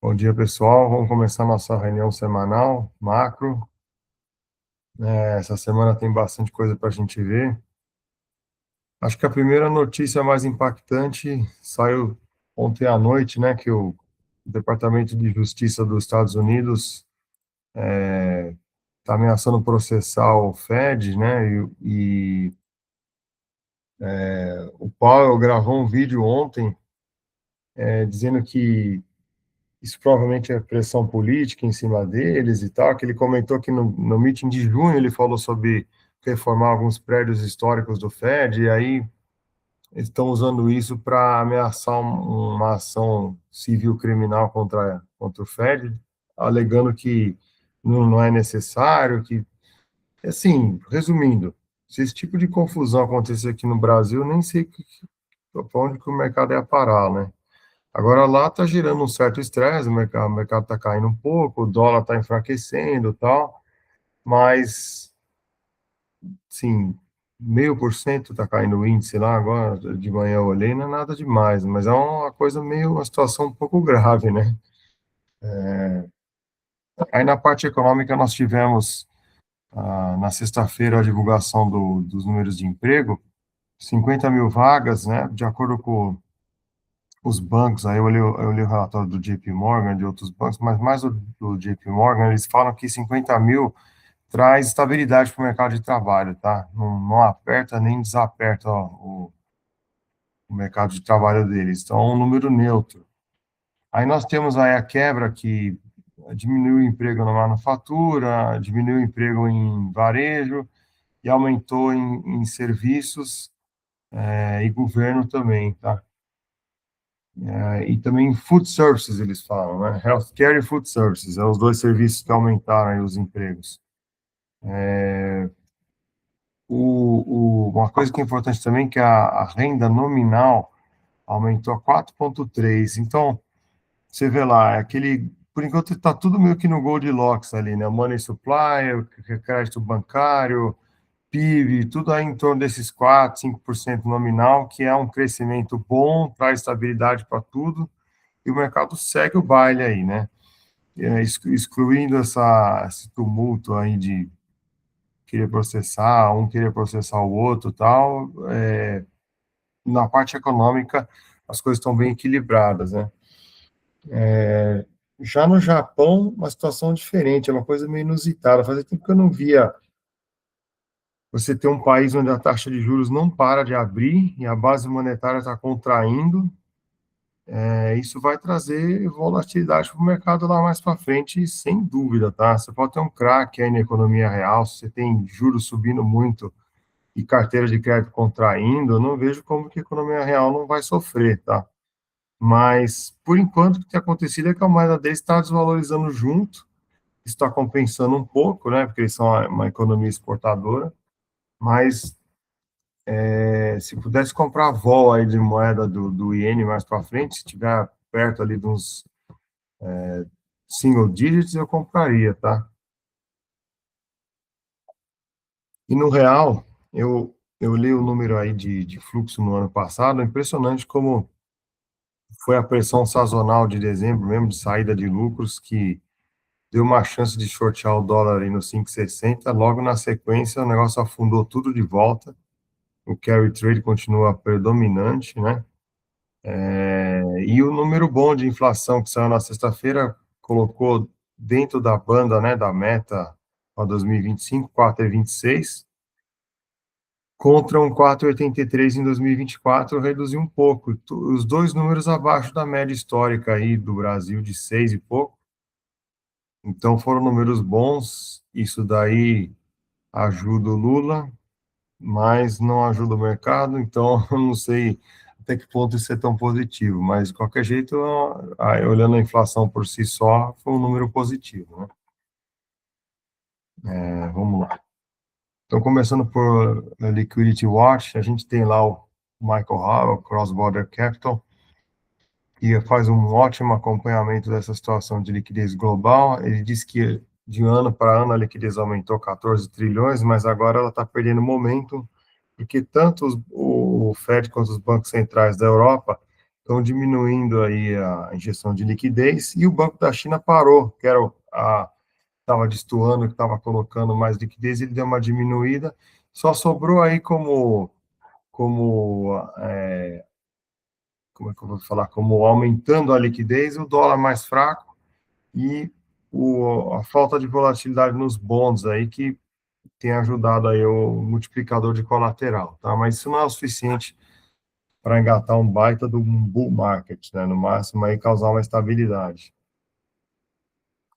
Bom dia, pessoal. Vamos começar nossa reunião semanal, macro. Essa semana tem bastante coisa para a gente ver. Acho que a primeira notícia mais impactante saiu ontem à noite, né, que o Departamento de Justiça dos Estados Unidos está ameaçando processar o Fed, né, o Powell gravou um vídeo ontem dizendo que isso provavelmente é pressão política em cima deles e tal, que ele comentou que no meeting de junho ele falou sobre reformar alguns prédios históricos do Fed, e aí eles estão usando isso para ameaçar uma ação civil criminal contra o Fed, alegando que não é necessário, que, assim, resumindo, se esse tipo de confusão acontecer aqui no Brasil, nem sei para onde que o mercado ia parar, né? Agora lá está gerando um certo estresse, o mercado está caindo um pouco, o dólar está enfraquecendo e tal, mas, sim, 0,5% está caindo o índice lá, agora de manhã eu olhei, não é nada demais, mas é uma coisa meio, uma situação um pouco grave, né? Aí na parte econômica nós tivemos, na sexta-feira, a divulgação dos números de emprego, 50 mil vagas, né, de acordo com os bancos, aí eu li o relatório do JP Morgan, de outros bancos, mas mais do JP Morgan, eles falam que 50 mil traz estabilidade para o mercado de trabalho, tá? Não aperta nem desaperta o mercado de trabalho deles. Então, é um número neutro. Aí nós temos aí a quebra que diminuiu o emprego na manufatura, diminuiu o emprego em varejo e aumentou em serviços e governo também, tá? E também food services, eles falam, né? Healthcare e food services, são os dois serviços que aumentaram aí os empregos. Uma coisa que é importante também é que a renda nominal aumentou a 4,3. Então, você vê lá, por enquanto está tudo meio que no Goldilocks ali, né? Money supply, o crédito bancário, PIB, tudo aí em torno desses 4, 5% nominal, que é um crescimento bom, traz estabilidade para tudo, e o mercado segue o baile aí, né? Excluindo esse tumulto aí de querer processar o outro, tal, na parte econômica as coisas estão bem equilibradas, né? Já no Japão, uma situação diferente, é uma coisa meio inusitada. Fazia tempo que eu não via você ter um país onde a taxa de juros não para de abrir e a base monetária está contraindo. Isso vai trazer volatilidade para o mercado lá mais para frente, sem dúvida, tá? Você pode ter um craque aí na economia real, se você tem juros subindo muito e carteira de crédito contraindo, eu não vejo como que a economia real não vai sofrer, tá? Mas, por enquanto, o que tem acontecido é que a moeda deles está desvalorizando junto, está compensando um pouco, né, porque eles são uma economia exportadora, mas se pudesse comprar vol aí de moeda do iene mais para frente, se tiver perto ali de uns single digits, eu compraria, tá? E no real, eu li o número aí de fluxo no ano passado, é impressionante como foi a pressão sazonal de dezembro mesmo, de saída de lucros, que deu uma chance de shortear o dólar aí no 5,60, logo na sequência o negócio afundou tudo de volta, o carry trade continua predominante, né? E o número bom de inflação que saiu na sexta-feira colocou dentro da banda, né, da meta para 2025, 4,26, contra um 4,83 em 2024, reduziu um pouco. Os dois números abaixo da média histórica aí do Brasil, de 6 e pouco. Então, foram números bons. Isso daí ajuda o Lula, mas não ajuda o mercado. Então, eu não sei até que ponto isso é tão positivo. Mas, de qualquer jeito, olhando a inflação por si só, foi um número positivo, né? Vamos lá. Então, começando por Liquidity Watch, a gente tem lá o Michael Howell, Cross Border Capital, que faz um ótimo acompanhamento dessa situação de liquidez global. Ele diz que de ano para ano a liquidez aumentou 14 trilhões, mas agora ela está perdendo momento, porque tanto o Fed quanto os bancos centrais da Europa estão diminuindo aí a injeção de liquidez, e o Banco da China parou, que era estava destoando, que estava colocando mais liquidez, ele deu uma diminuída, só sobrou aí como é que eu vou falar, como aumentando a liquidez, o dólar mais fraco e a falta de volatilidade nos bonds aí, que tem ajudado aí o multiplicador de colateral, tá? Mas isso não é o suficiente para engatar um baita do bull market, né? No máximo aí causar uma estabilidade.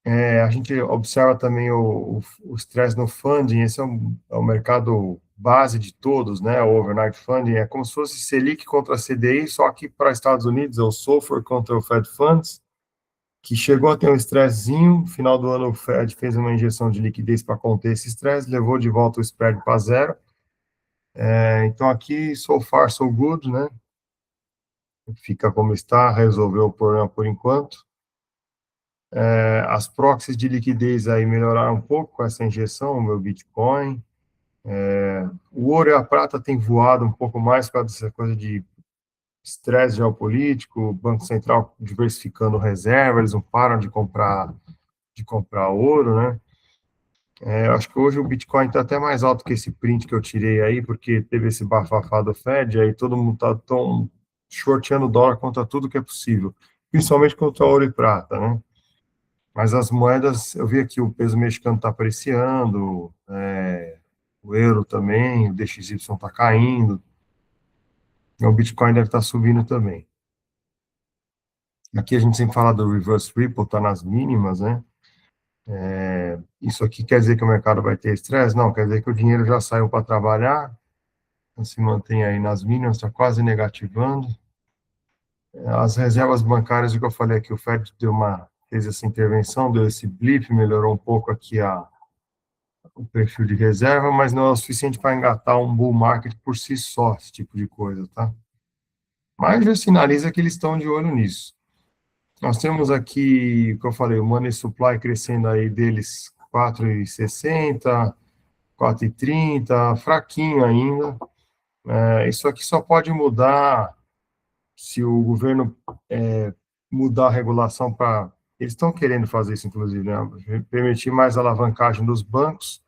A gente observa também o stress no funding, esse é o mercado base de todos, né? O overnight funding é como se fosse Selic contra CDI, só que para Estados Unidos é o SOFR contra o Fed Funds, que chegou a ter um stressinho. No final do ano, o Fed fez uma injeção de liquidez para conter esse stress, levou de volta o spread para zero. Então, aqui, so far, so good, né? Fica como está, resolveu o problema por enquanto. As proxies de liquidez aí melhoraram um pouco com essa injeção, o meu Bitcoin. O ouro e a prata têm voado um pouco mais por causa dessa coisa de estresse geopolítico, o Banco Central diversificando reserva, eles não param de comprar ouro, né? Eu acho que hoje o Bitcoin está até mais alto que esse print que eu tirei aí, porque teve esse bafafá do Fed, aí todo mundo está tão shorteando o dólar contra tudo que é possível, principalmente contra ouro e prata, né? Mas as moedas, eu vi aqui o peso mexicano está apreciando, o euro também, o DXY está caindo, e o Bitcoin deve estar subindo também. Aqui a gente sempre fala do reverse repo, está nas mínimas, né? Isso aqui quer dizer que o mercado vai ter estresse? Não, quer dizer que o dinheiro já saiu para trabalhar, então se mantém aí nas mínimas, está quase negativando. As reservas bancárias, o que eu falei aqui, o Fed fez essa intervenção, deu esse blip, melhorou um pouco aqui o perfil de reserva, mas não é o suficiente para engatar um bull market por si só, esse tipo de coisa, tá? Mas já sinaliza que eles estão de olho nisso. Nós temos aqui, o que eu falei, o money supply crescendo aí deles 4,60, 4,30, fraquinho ainda. Isso aqui só pode mudar se o governo mudar a regulação para. Eles estão querendo fazer isso, inclusive, né? Permitir mais alavancagem dos bancos,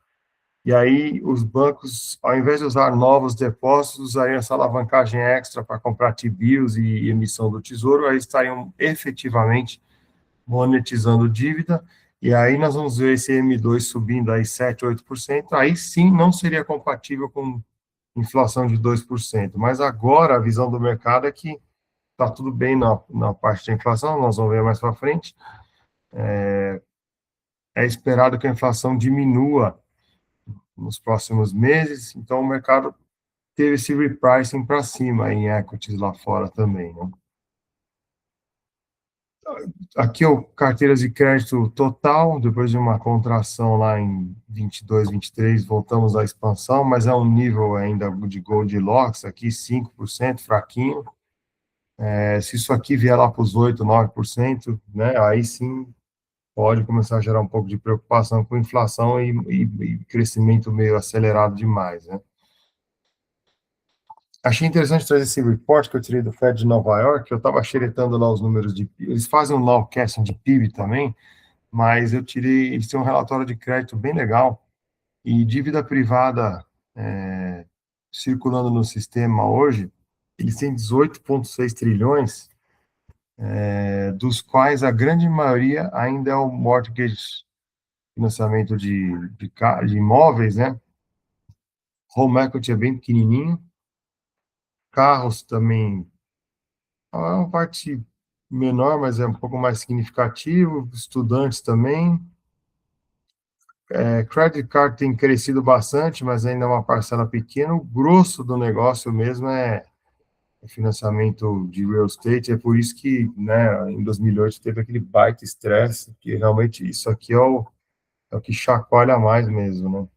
e aí os bancos, ao invés de usar novos depósitos, usariam essa alavancagem extra para comprar T-bills e emissão do tesouro, aí estariam efetivamente monetizando dívida, e aí nós vamos ver esse M2 subindo aí 7, 8%, aí sim não seria compatível com inflação de 2%, mas agora a visão do mercado é que está tudo bem na parte da inflação, nós vamos ver mais para frente. É esperado que a inflação diminua nos próximos meses, então o mercado teve esse repricing para cima em equities lá fora também, né? Aqui o carteiras de crédito total, depois de uma contração lá em 22, 23, voltamos à expansão, mas é um nível ainda de Goldilocks, aqui 5%, fraquinho. Se isso aqui vier lá para os 8, 9%, né, aí sim pode começar a gerar um pouco de preocupação com inflação e crescimento meio acelerado demais, né. Achei interessante trazer esse report que eu tirei do Fed de Nova York, eu estava xeretando lá os números eles fazem um nowcasting de PIB também, mas eles têm um relatório de crédito bem legal, e dívida privada circulando no sistema hoje, eles têm 18,6 trilhões, dos quais a grande maioria ainda é o mortgage, financiamento de imóveis, né? Home equity é bem pequenininho, carros também é uma parte menor, mas é um pouco mais significativo, estudantes também. Credit card tem crescido bastante, mas ainda é uma parcela pequena. O grosso do negócio mesmo é financiamento de real estate, é por isso que, né, em 2008 teve aquele baita estresse, que realmente isso aqui é o que chacoalha mais mesmo,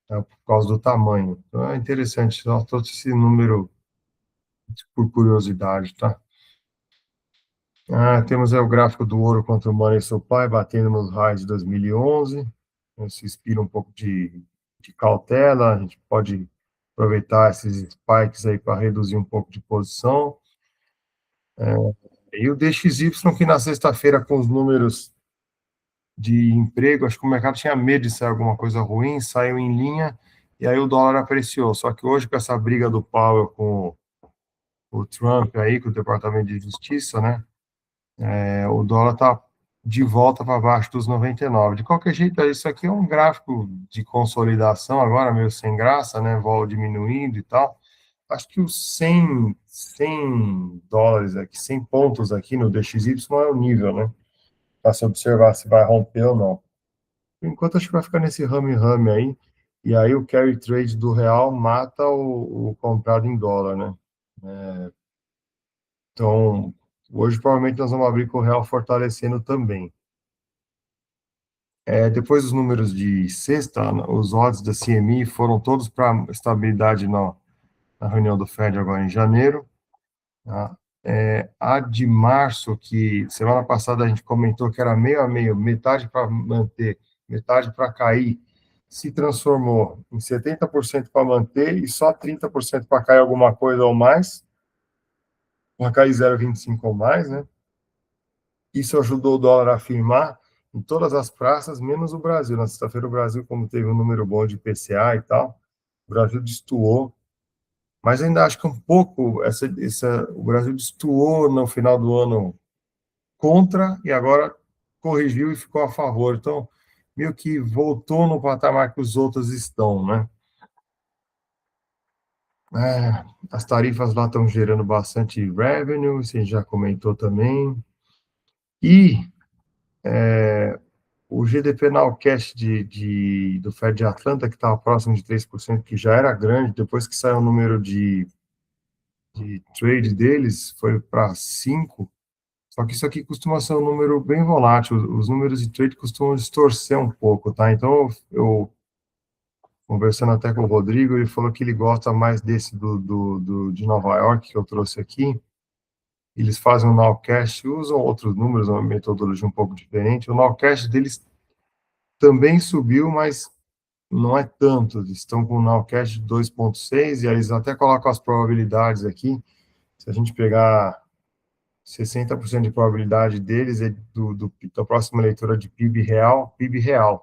né? Por causa do tamanho. Então é interessante, só todo esse número por curiosidade, tá? Temos aí o gráfico do ouro contra o money supply, batendo nos highs de 2011. Isso inspira um pouco de cautela, a gente pode aproveitar esses spikes aí para reduzir um pouco de posição. E o DXY, que na sexta-feira, com os números de emprego, acho que o mercado tinha medo de sair alguma coisa ruim, saiu em linha, e aí o dólar apreciou. Só que hoje, com essa briga do Powell com o Trump aí, com o Departamento de Justiça, né, o dólar está de volta para baixo dos 99. De qualquer jeito, isso aqui é um gráfico de consolidação, agora meio sem graça, né, vol diminuindo e tal. Acho que os 100 dólares aqui, 100 pontos aqui no DXY é o nível, né, para se observar se vai romper ou não. Por enquanto, acho que vai ficar nesse rame-rame aí, e aí o carry trade do real mata o comprado em dólar, né? Então, hoje provavelmente nós vamos abrir com o real fortalecendo também. Depois dos números de sexta, os odds da CME foram todos para estabilidade na reunião do Fed agora em janeiro. Tá? A de março, que semana passada a gente comentou que era meio a meio, metade para manter, metade para cair, se transformou em 70% para manter e só 30% para cair alguma coisa ou mais, para cair 0,25 ou mais, né? Isso ajudou o dólar a firmar em todas as praças, menos o Brasil. Na sexta-feira, o Brasil, como teve um número bom de IPCA e tal, o Brasil destoou. Mas ainda acho que um pouco o Brasil destoou no final do ano contra e agora corrigiu e ficou a favor. Então, meio que voltou no patamar que os outros estão, né? As tarifas lá estão gerando bastante revenue, você já comentou também. E o GDP Nowcast do Fed de Atlanta, que estava próximo de 3%, que já era grande, depois que saiu o número de trade deles, foi para 5%. Só que isso aqui costuma ser um número bem volátil. Os números de trade costumam distorcer um pouco, tá? Então, eu conversando até com o Rodrigo, ele falou que ele gosta mais desse de Nova York, que eu trouxe aqui. Eles fazem o nowcast, usam outros números, uma metodologia um pouco diferente. O nowcast deles também subiu, mas não é tanto. Eles estão com o nowcast de 2,6 e aí eles até colocam as probabilidades aqui. Se a gente pegar 60% de probabilidade deles é da próxima leitura de PIB real,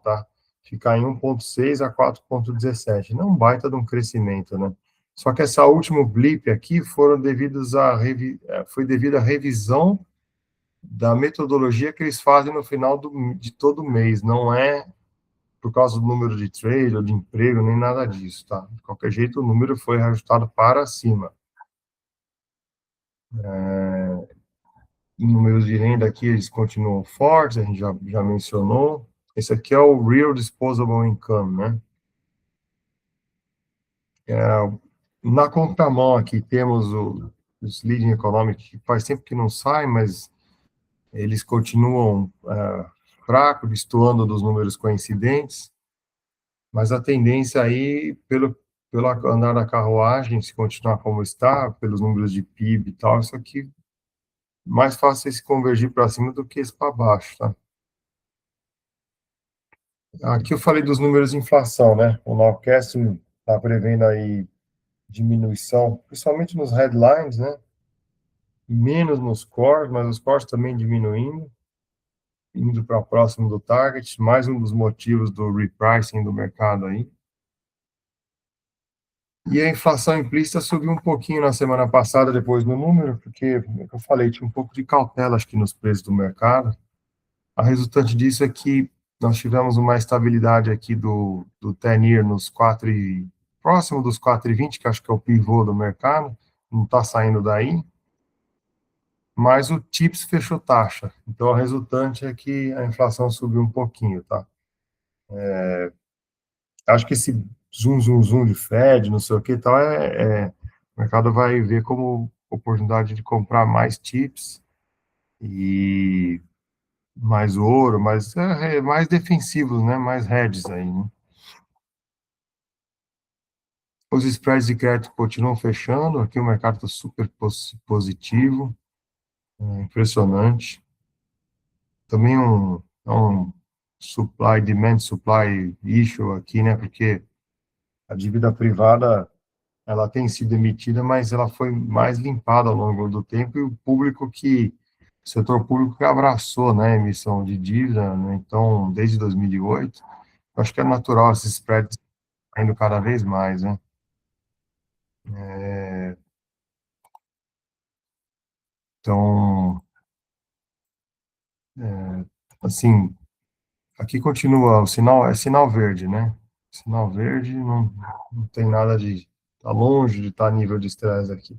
tá? Ficar em 1,6 a 4,17. Não é um baita de um crescimento, né? Só que essa última blip aqui foi devido à revisão da metodologia que eles fazem no final de todo mês. Não é por causa do número de trade ou de emprego, nem nada disso, tá? De qualquer jeito, o número foi reajustado para cima. Números de renda aqui, eles continuam fortes, a gente já mencionou. Esse aqui é o Real Disposable Income, né? Na contramão aqui temos os Leading Economic, que faz tempo que não sai, mas eles continuam fracos, destoando dos números coincidentes, mas a tendência aí, pelo andar da carruagem, se continuar como está, pelos números de PIB e tal, isso aqui mais fácil é se convergir para cima do que esse para baixo, tá? Aqui eu falei dos números de inflação, né? O Nowcast está prevendo aí diminuição, principalmente nos headlines, né? Menos nos cores, mas os cores também diminuindo, indo para próximo do target, mais um dos motivos do repricing do mercado aí. E a inflação implícita subiu um pouquinho na semana passada, depois no número, porque, como eu falei, tinha um pouco de cautela, acho que, nos preços do mercado. A resultante disso é que nós tivemos uma estabilidade aqui do 10-year nos 4 próximo dos 4,20, que acho que é o pivô do mercado, não está saindo daí, mas o TIPS fechou taxa, então a resultante é que a inflação subiu um pouquinho, tá? Acho que esse zoom de Fed, não sei o que e tal, o mercado vai ver como oportunidade de comprar mais TIPS e mais ouro, mais defensivos, né? Mais hedges aí, né? Os spreads de crédito continuam fechando, aqui o mercado está super positivo, impressionante. Também um demand supply issue aqui, né? Porque a dívida privada ela tem sido emitida, mas ela foi mais limpada ao longo do tempo, e o setor público que abraçou, né, a emissão de dívida, né, então, desde 2008, acho que é natural esses spreads indo cada vez mais, né. Então, assim, aqui continua, o sinal é sinal verde, né, sinal verde, não tem nada de, tá longe de estar a nível de estresse aqui.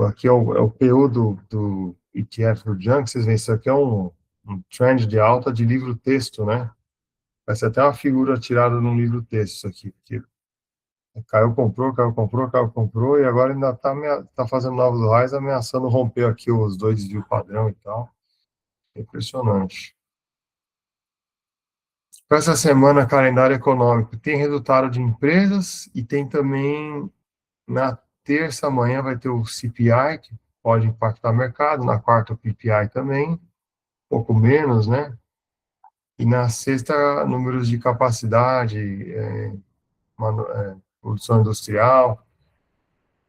Aqui é o PU do ETF do Junk, vocês veem, isso aqui é um trend de alta de livro-texto, né? Vai ser até uma figura tirada num livro-texto, isso aqui, porque caiu, comprou, caiu, comprou, caiu, comprou, e agora ainda tá fazendo novos highs, ameaçando romper aqui os dois desvio padrão e tal. Impressionante. Para essa semana, calendário econômico, tem resultado de empresas e tem também, na terça amanhã, vai ter o CPI, que pode impactar o mercado, na quarta o PPI também, pouco menos, né? E na sexta, números de capacidade, produção industrial,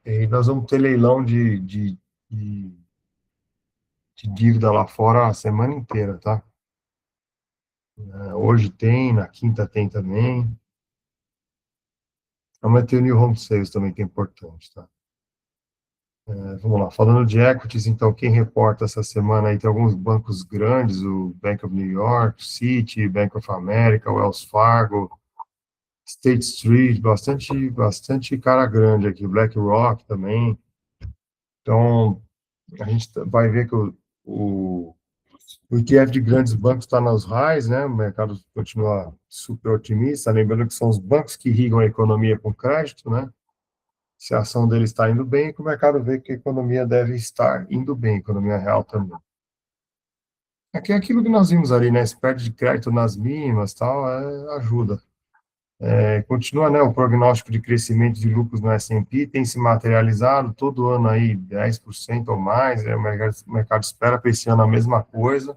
e nós vamos ter leilão de, de dívida lá fora a semana inteira, tá? Hoje tem, na quinta tem também. Amanhã tem o New Home Sales também, que é importante, tá? Vamos lá, falando de equities, então, quem reporta essa semana aí, tem alguns bancos grandes, o Bank of New York, Citi, Bank of America, Wells Fargo, State Street, bastante cara grande aqui, BlackRock também. Então, a gente vai ver que o ETF de grandes bancos está nos highs, né? O mercado continua super otimista, lembrando que são os bancos que irrigam a economia com crédito, né? Se a ação deles está indo bem, que o mercado vê que a economia deve estar indo bem, a economia real também. Aqui é aquilo que nós vimos ali, né? Spread de crédito nas mínimas, tal, ajuda. Continua, né, o prognóstico de crescimento de lucros no S&P tem se materializado todo ano aí 10% ou mais, o mercado espera para esse ano a mesma coisa.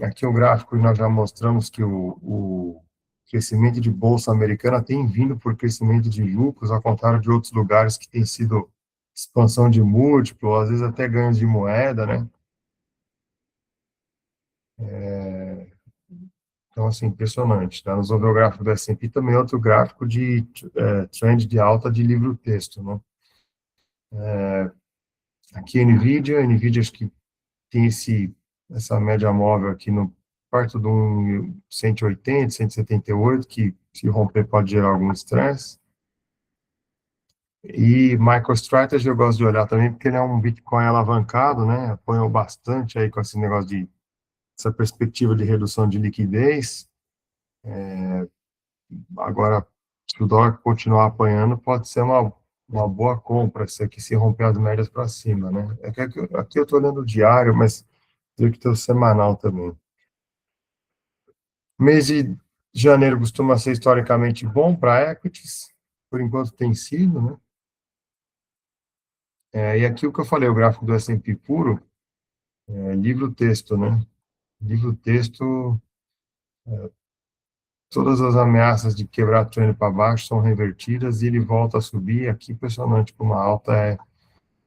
Aqui o gráfico nós já mostramos que o crescimento de bolsa americana tem vindo por crescimento de lucros, ao contrário de outros lugares que tem sido expansão de múltiplo, às vezes até ganhos de moeda, né? Então, assim, impressionante, tá? Nós vamos ver o gráfico do S&P, também outro gráfico de trend de alta de livro-texto, né? Aqui NVIDIA acho que tem essa média móvel aqui no perto do 180, 178, que se romper pode gerar algum estresse. E MicroStrategy eu gosto de olhar também, porque ele é um Bitcoin alavancado, né? Apoiou bastante aí com esse negócio essa perspectiva de redução de liquidez. Agora, se o dólar continuar apanhando, pode ser uma boa compra, isso aqui se romper as médias para cima, né? Aqui eu estou olhando o diário, mas tem que ter o semanal também. Mês de janeiro costuma ser historicamente bom para equities, por enquanto tem sido, né? E aqui o que eu falei, o gráfico do S&P puro, livro-texto, né? Livro-texto, todas as ameaças de quebrar trend para baixo são revertidas e ele volta a subir. Aqui, impressionante, como a alta é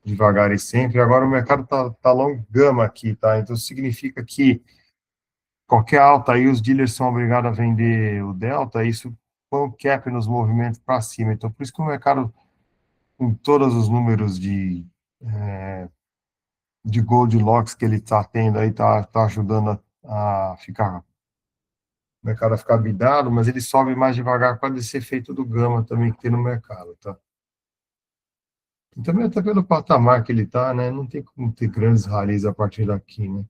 devagar e sempre. Agora o mercado tá long gama aqui, tá? Então significa que qualquer alta aí, os dealers são obrigados a vender o delta, isso põe um cap nos movimentos para cima. Então, por isso que o mercado, com todos os números de Goldilocks que ele está tendo aí, tá ajudando a ficar, o mercado a ficar bidado, mas ele sobe mais devagar por causa desse efeito do gama também que tem no mercado, tá? E também até pelo patamar que ele está, né? Não tem como ter grandes ralis a partir daqui, né?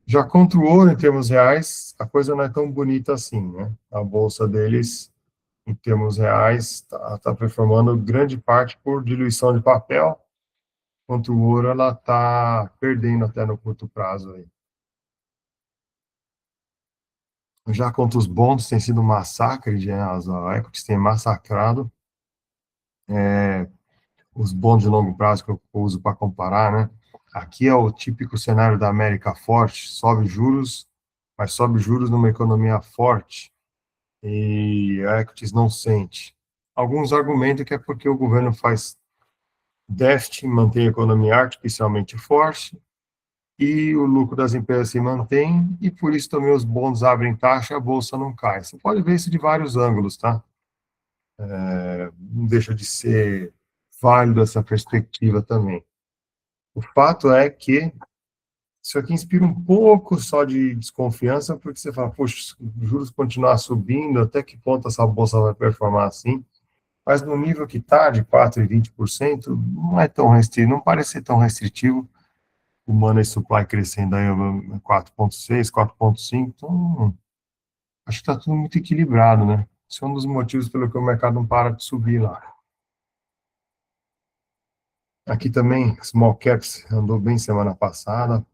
Já contra o ouro, em termos reais, a coisa não é tão bonita assim, né? A bolsa deles, em termos reais, está performando grande parte por diluição de papel, enquanto o ouro ela está perdendo até no curto prazo aí. Já contra os bonds tem sido um massacre, já, as equities têm massacrado os bonds de longo prazo que eu uso para comparar, né? Aqui é o típico cenário da América forte, sobe juros, mas sobe juros numa economia forte. e a Equities não sente. Alguns argumentam que é porque o governo faz déficit, mantém a economia artificialmente forte, e o lucro das empresas se mantém, e por isso também os bons abrem taxa e a bolsa não cai. Você pode ver isso de vários ângulos, tá? Não deixa de ser válido essa perspectiva também. O fato é que isso aqui inspira um pouco só de desconfiança, porque você fala, poxa, se os juros continuar subindo, até que ponto essa bolsa vai performar assim? Mas no nível que está, de 4,20%, não é tão restritivo, não parece ser tão restritivo. O money supply crescendo aí 4,6, 4,5, então acho que está tudo muito equilibrado, né? Esse é um dos motivos pelo que o mercado não para de subir lá. Aqui também, small caps andou bem semana passada,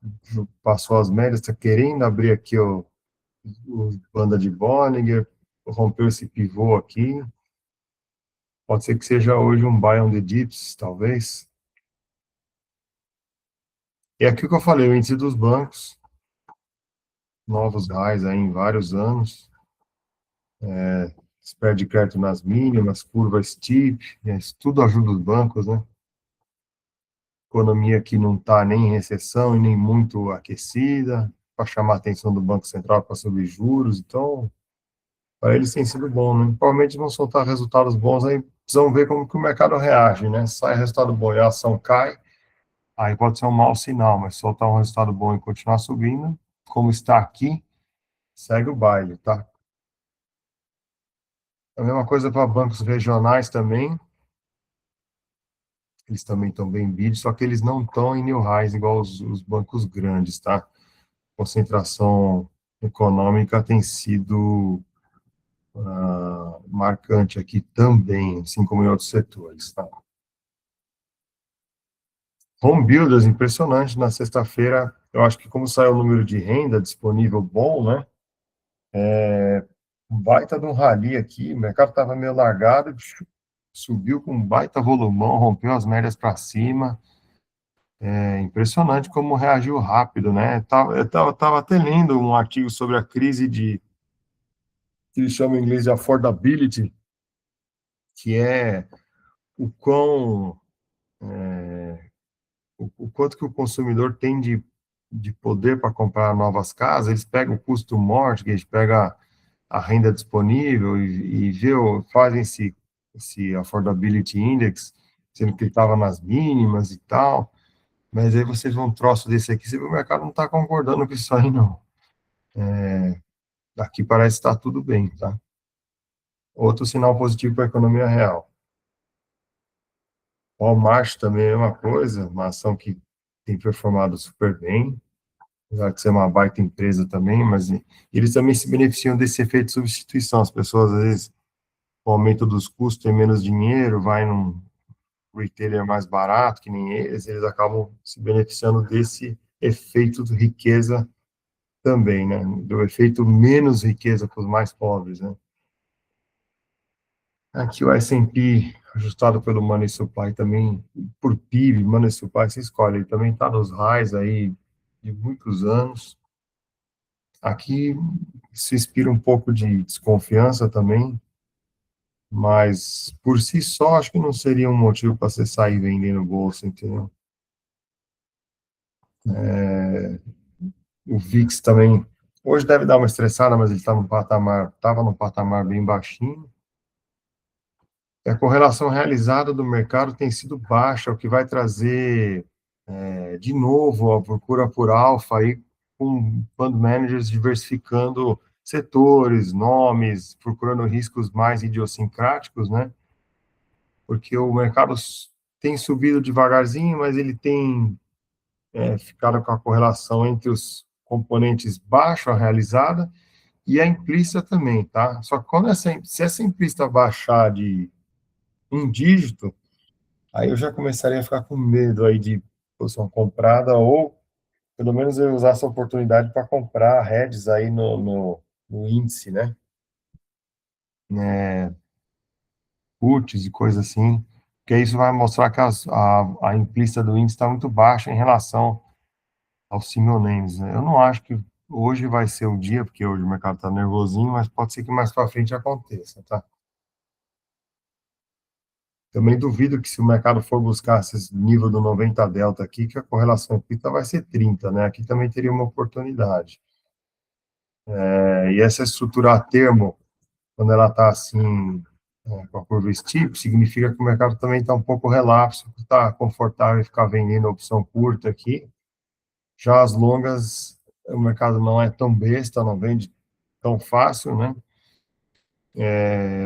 passou as médias, está querendo abrir aqui o banda de Bollinger, rompeu esse pivô aqui. Pode ser que seja hoje um buy on the dips, talvez. E aqui o que eu falei, o índice dos bancos, novos highs aí em vários anos, spread de crédito nas mínimas, curva steep, isso tudo ajuda os bancos, né? Economia que não está nem em recessão e nem muito aquecida, para chamar a atenção do Banco Central para subir juros, então, para eles tem sido bom, né? Provavelmente vão soltar resultados bons, aí precisam ver como que o mercado reage, né? Sai resultado bom e a ação cai, aí pode ser um mau sinal, mas soltar um resultado bom e continuar subindo, como está aqui, segue o baile, tá? A mesma coisa para bancos regionais também, eles também estão bem bid, só que eles não estão em new highs igual os bancos grandes, tá? Concentração econômica tem sido marcante aqui também, assim como em outros setores, tá? Home builders, impressionante, na sexta-feira, eu acho que como saiu o número de renda disponível bom, né? Um baita de um rally aqui, o mercado estava meio largado, subiu com um baita volumão, rompeu as médias para cima. É impressionante como reagiu rápido, né? Eu tava até lendo um artigo sobre a crise que eles chamam em inglês de affordability, que é o quão, o quanto que o consumidor tem de poder para comprar novas casas. Eles pegam o custo mortgage, pega a renda disponível e fazem esse affordability index, sendo que ele estava nas mínimas e tal. Mas aí vocês vão um troço desse aqui, você vê, o mercado não está concordando com isso aí, não. Aqui parece estar tudo bem, tá? Outro sinal positivo para a economia real. Walmart também é uma coisa, uma ação que tem performado super bem, apesar de ser uma baita empresa também, mas eles também se beneficiam desse efeito de substituição. As pessoas, às vezes, com o aumento dos custos, têm menos dinheiro, vai num retailer mais barato, que nem eles acabam se beneficiando desse efeito de riqueza também, né? Do efeito menos riqueza para os mais pobres, né? Aqui o S&P, ajustado pelo Money Supply também, por PIB, Money Supply, você escolhe, ele também está nos highs aí de muitos anos. Aqui se inspira um pouco de desconfiança também, mas por si só acho que não seria um motivo para você sair vendendo bolsa, entendeu? O VIX também, hoje deve dar uma estressada, mas ele está no patamar, estava no patamar bem baixinho. A correlação realizada do mercado tem sido baixa, o que vai trazer, de novo, a procura por alfa aí, com fund managers diversificando setores, nomes, procurando riscos mais idiosincráticos, né? Porque o mercado tem subido devagarzinho, mas ele tem ficado com a correlação entre os componentes baixa realizada e a implícita também, tá? Só que se essa implícita baixar de um dígito, aí eu já começaria a ficar com medo aí de posição comprada, ou pelo menos eu usar essa oportunidade para comprar heads aí no índice, né? Puts e coisa assim, porque isso vai mostrar que a implícita do índice está muito baixa em relação aos single names, né? Eu não acho que hoje vai ser o dia, porque hoje o mercado está nervosinho, mas pode ser que mais para frente aconteça, tá? Também duvido que se o mercado for buscar esse nível do 90 delta aqui, que a correlação pita vai ser 30, né? Aqui também teria uma oportunidade. E essa estrutura a termo, quando ela está assim, com a curva steep, significa que o mercado também está um pouco relapso, está confortável em ficar vendendo a opção curta aqui. Já as longas, o mercado não é tão besta, não vende tão fácil, né?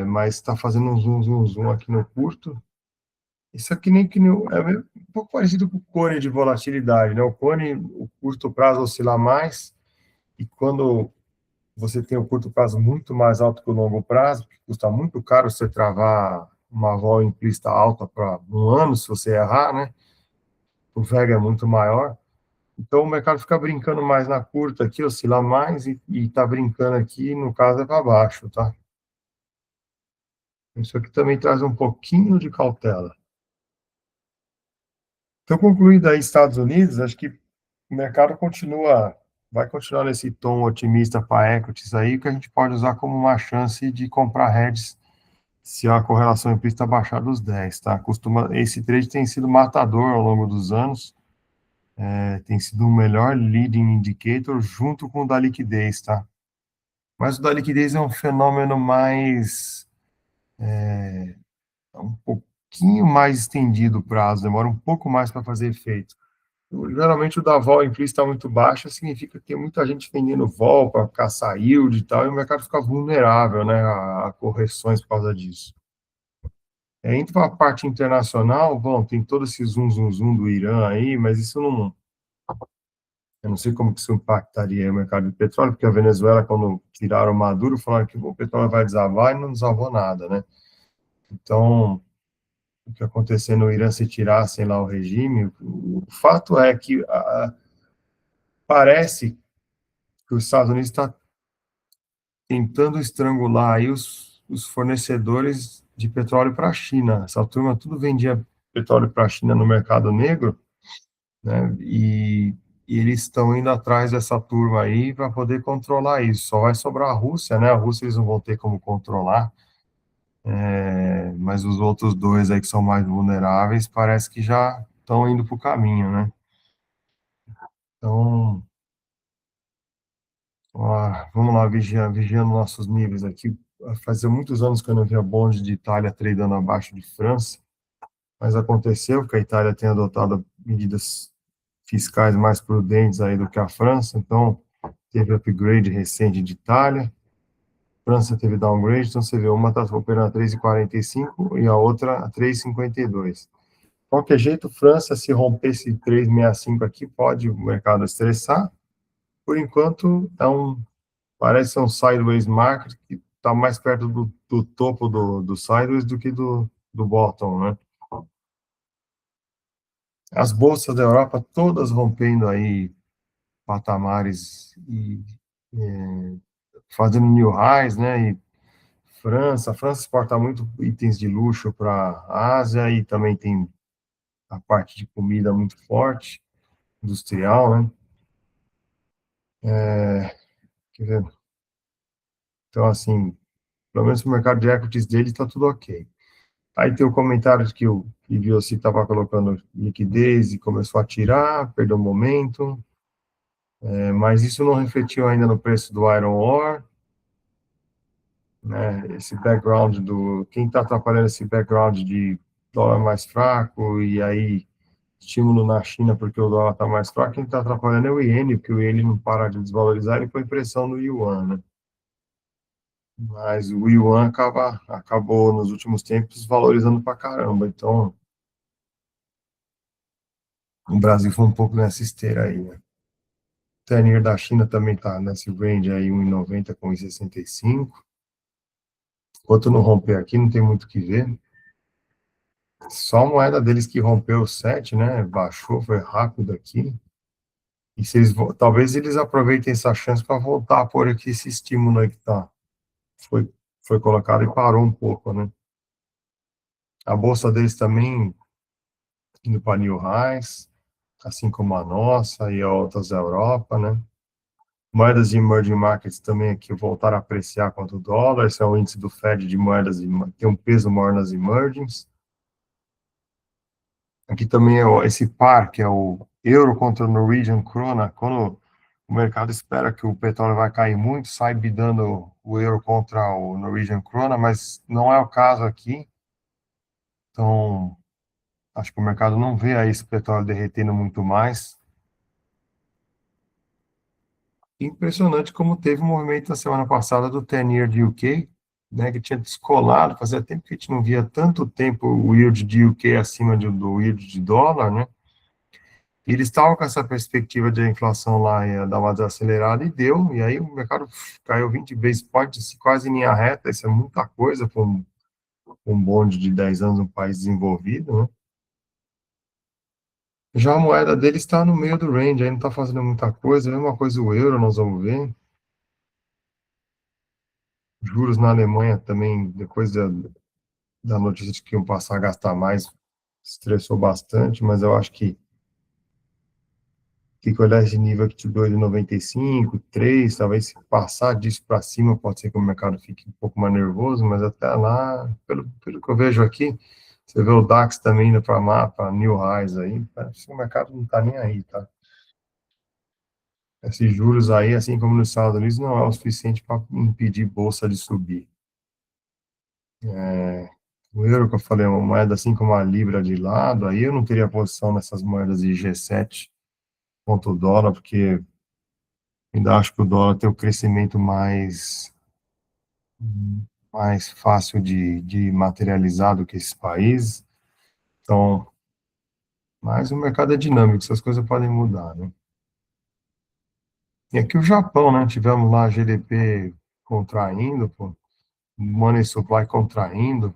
Mas está fazendo um zoom, zoom, zoom aqui no curto. Isso aqui nem que é um pouco parecido com o cone de volatilidade, né? O cone, o curto prazo oscila mais, e quando você tem o curto prazo muito mais alto que o longo prazo, que custa muito caro você travar uma vol implícita alta para um ano, se você errar, né? O VEG é muito maior. Então, o mercado fica brincando mais na curta aqui, oscila mais, e tá brincando aqui, no caso, é para baixo, tá? Isso aqui também traz um pouquinho de cautela. Então, concluindo aí Estados Unidos, acho que o mercado vai continuar nesse tom otimista para equities aí, que a gente pode usar como uma chance de comprar hedges se a correlação implícita baixar dos 10, tá? Esse trade tem sido matador ao longo dos anos, tem sido o melhor leading indicator junto com o da liquidez, tá? Mas o da liquidez é um fenômeno um pouquinho mais estendido o prazo, demora um pouco mais para fazer efeito. Geralmente o da vol implícita está muito baixa, significa que tem muita gente vendendo vol para caçar yield e tal, e o mercado fica vulnerável, né, a correções por causa disso. Indo para a parte internacional, bom, tem todo esse zoom, zoom, zoom do Irã aí, mas isso não, eu não sei como que isso impactaria o mercado de petróleo, porque a Venezuela, quando tiraram o Maduro, falaram que o petróleo vai desabar e não desavou nada, né? Então, o que acontecer no Irã se tirassem lá o regime, o fato é que parece que os Estados Unidos está tentando estrangular aí os fornecedores de petróleo para a China. Essa turma tudo vendia petróleo para a China no mercado negro, né? E eles estão indo atrás dessa turma aí para poder controlar isso. Só vai sobrar a Rússia, né? A Rússia eles não vão ter como controlar, mas os outros dois aí que são mais vulneráveis parece que já estão indo para o caminho, né? Então, vamos lá, vigiando nossos níveis aqui. Fazia muitos anos que eu não via bonde de Itália tradando abaixo de França, mas aconteceu que a Itália tem adotado medidas fiscais mais prudentes aí do que a França, então teve upgrade recente de Itália, França teve downgrade, então você vê, uma está operando a 3,45 e a outra a 3,52. De qualquer jeito, França, se romper esse 3,65 aqui, pode o mercado estressar. Por enquanto, parece ser um sideways market que está mais perto do topo do sideways do que do bottom, né? As bolsas da Europa todas rompendo aí patamares e fazendo new highs, né? E a França exporta muito itens de luxo para a Ásia e também tem a parte de comida muito forte, industrial, né? Quer ver? Então, assim, pelo menos o mercado de equities dele está tudo ok. Aí tem o comentário de que o IVOC estava colocando liquidez e começou a tirar, perdeu o momento, mas isso não refletiu ainda no preço do iron ore, né? Esse background quem está atrapalhando esse background de dólar mais fraco e aí estímulo na China porque o dólar está mais fraco, quem está atrapalhando é o iene, porque o iene não para de desvalorizar e põe pressão no yuan, né? Mas o yuan acabou nos últimos tempos valorizando para caramba, então o Brasil foi um pouco nessa esteira aí, né? O 10 da China também está nesse range aí, 1,90 com 1,65. Enquanto não romper aqui, não tem muito o que ver. Só a moeda deles que rompeu o 7, né? Baixou, foi rápido aqui. E talvez eles aproveitem essa chance para voltar a pôr aqui esse estímulo aí que foi, foi colocado e parou um pouco, né? A bolsa deles também indo para new highs, assim como a nossa e a outras da Europa, né? Moedas de emerging markets também aqui voltaram a apreciar contra o dólar. Esse é o índice do Fed de moedas, tem um peso maior nas emergings. Aqui também é esse par, que é o euro contra o Norwegian krona. Quando o mercado espera que o petróleo vai cair muito, sai bidando o euro contra o Norwegian krona, mas não é o caso aqui. Então, acho que o mercado não vê aí esse petróleo derretendo muito mais. Impressionante como teve um movimento na semana passada do 10-year de UK, né, que tinha descolado, fazia tempo que a gente não via tanto tempo o yield de UK acima do yield de dólar, né? E eles estavam com essa perspectiva de a inflação lá ia dar uma desacelerada e deu, e aí o mercado caiu 20 basis points, assim, quase em linha reta, isso é muita coisa para um bonde de 10 anos um país desenvolvido, né? Já a moeda dele está no meio do range, aí não está fazendo muita coisa, a mesma coisa o euro, nós vamos ver. Juros na Alemanha também, depois da notícia de que iam passar a gastar mais, estressou bastante, mas eu acho que tem que olhar esse nível aqui de 2,95, 3, talvez se passar disso para cima, pode ser que o mercado fique um pouco mais nervoso, mas até lá, pelo que eu vejo aqui, você vê o DAX também indo para mapa, new highs aí, parece que o mercado não está nem aí, tá? Esses juros aí, assim como nos Estados Unidos, não é o suficiente para impedir bolsa de subir. O euro, que eu falei, é uma moeda assim como a libra de lado, aí eu não teria posição nessas moedas de G7 contra o dólar, porque ainda acho que o dólar tem o crescimento mais fácil de materializar do que esses países. Então, mas o mercado é dinâmico, essas coisas podem mudar, né? E aqui o Japão, né? Tivemos lá GDP contraindo, pô, money supply contraindo,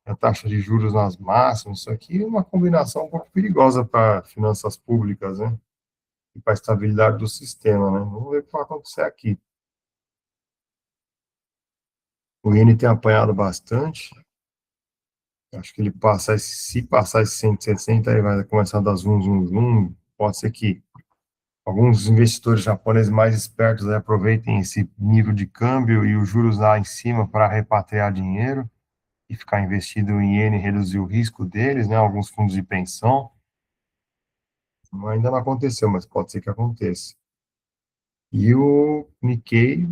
a taxa de juros nas máximas, isso aqui é uma combinação um pouco perigosa para finanças públicas, né? E para a estabilidade do sistema, né? Vamos ver o que vai acontecer aqui. O iene tem apanhado bastante, acho que ele passa, se passar esse 160, aí vai começar a dar zoom, zoom, zoom. Pode ser que alguns investidores japoneses mais espertos aí aproveitem esse nível de câmbio e os juros lá em cima para repatriar dinheiro e ficar investido em iene e reduzir o risco deles, né? Alguns fundos de pensão. Ainda não aconteceu, mas pode ser que aconteça. E o Nikkei